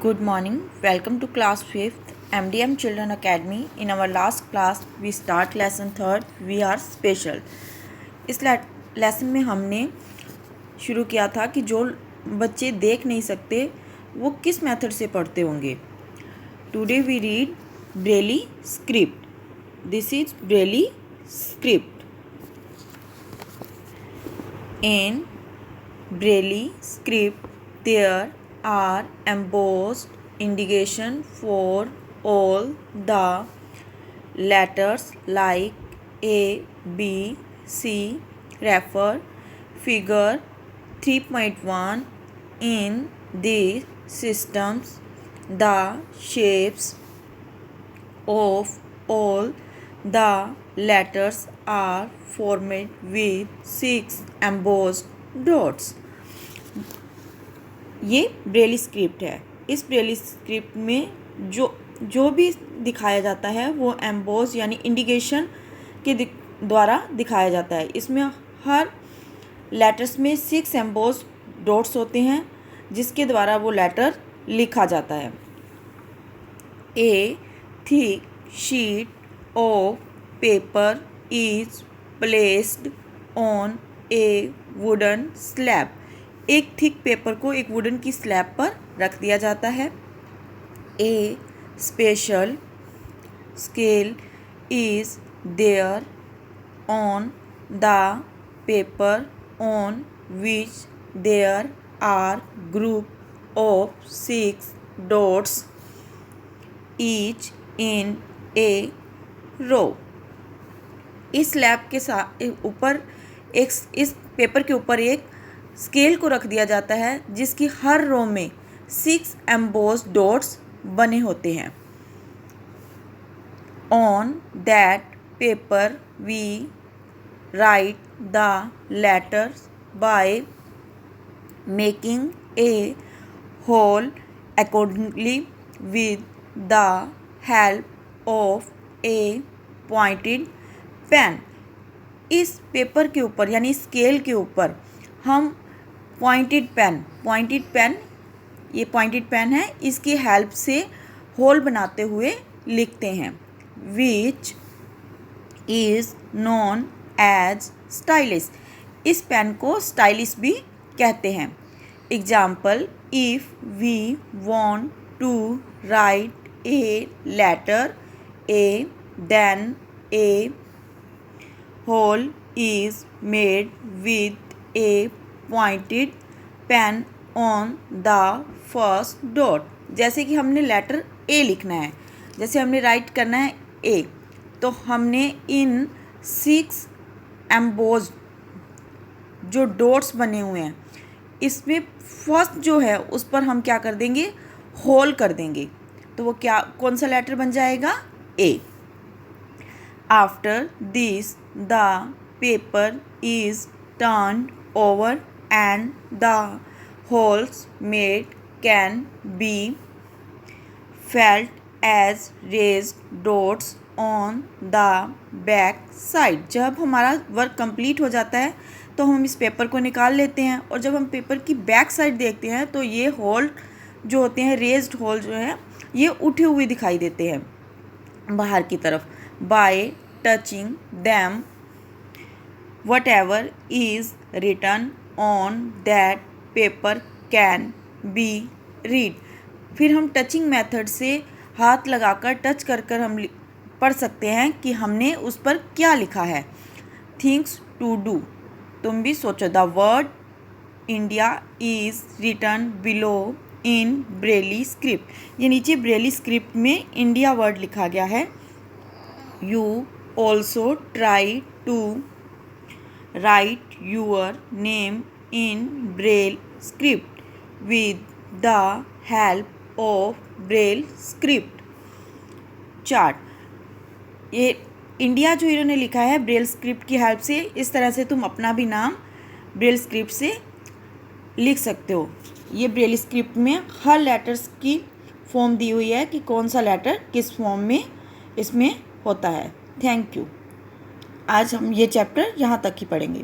Good morning. Welcome to class 5th MDM Children Academy. In our last class we start lesson 3rd. We are special. इस lesson में हमने शुरू किया था कि जो बच्चे देख नहीं सकते वो किस मेथड से पढ़ते होंगे. Today we read Braille script. This is Braille script. In Braille script, there are embossed indication for all the letters like A, B, C. Refer figure 3.1. In these systems, the shapes of all the letters are formed with 6 embossed dots. ये Braille script है. इस Braille script में जो भी दिखाया जाता है वो एम्बोस यानी इंडिकेशन के द्वारा दिखाया जाता है. इसमें हर लेटर्स में 6 एम्बोस डॉट्स होते हैं जिसके द्वारा वो लेटर लिखा जाता है. ए thick sheet of paper is placed on A wooden slab. एक थिक पेपर को एक वुडन की स्लैब पर रख दिया जाता है. A special scale is there on the paper on which there are group of 6 dots each in a row. इस स्लैब के साथ ऊपर इस पेपर के ऊपर एक स्केल को रख दिया जाता है जिसकी हर रो में 6 एम्बोस्ड डॉट्स बने होते हैं. On that paper we write the letters by making a hole accordingly with the help of a pointed pen. इस पेपर के ऊपर यानी स्केल के ऊपर हम पॉइंटेड पेन ये पॉइंटेड पेन है इसकी हेल्प से होल बनाते हुए लिखते हैं. Which is known as stylus. इस पेन को स्टाइलिस भी कहते हैं. Example if we want to write a letter A then a hole is made with a pointed pen on the first dot. जैसे कि हमने लेटर ए लिखना है, जैसे हमने राइट करना है ए, तो हमने इन 6 एम्बोस्ड जो डॉट्स बने हुए हैं इसमें फर्स्ट जो है उस पर हम क्या कर देंगे, होल कर देंगे. तो वो कौन सा लेटर बन जाएगा, ए. After this, the paper is turned over and the holes made can be felt as raised dots on the back side. जब हमारा वर्क कंप्लीट हो जाता है तो हम इस पेपर को निकाल लेते हैं और जब हम पेपर की बैक साइड देखते हैं तो ये होल जो होते हैं, रेज्ड होल जो है, ये उठे हुए दिखाई देते हैं बाहर की तरफ. By touching them, whatever is written on that paper can be read. फिर हम टचिंग मेथड से हाथ लगाकर टच कर हम पढ़ सकते हैं कि हमने उस पर क्या लिखा है. Things to do. तुम भी सोचो. The word India is written below in Braille script. ये नीचे ब्रेली स्क्रिप्ट में इंडिया वर्ड लिखा गया है. You also try to write your name in Braille script with the help of Braille script chart. ये इंडिया जो इन्होंने लिखा है ब्रेल स्क्रिप्ट की हेल्प से, इस तरह से तुम अपना भी नाम ब्रेल स्क्रिप्ट से लिख सकते हो. ये ब्रेल स्क्रिप्ट में हर लेटर्स की फॉर्म दी हुई है कि कौन सा लेटर किस फॉर्म में इसमें होता है. Thank you. आज हम ये चैप्टर यहाँ तक ही पढ़ेंगे.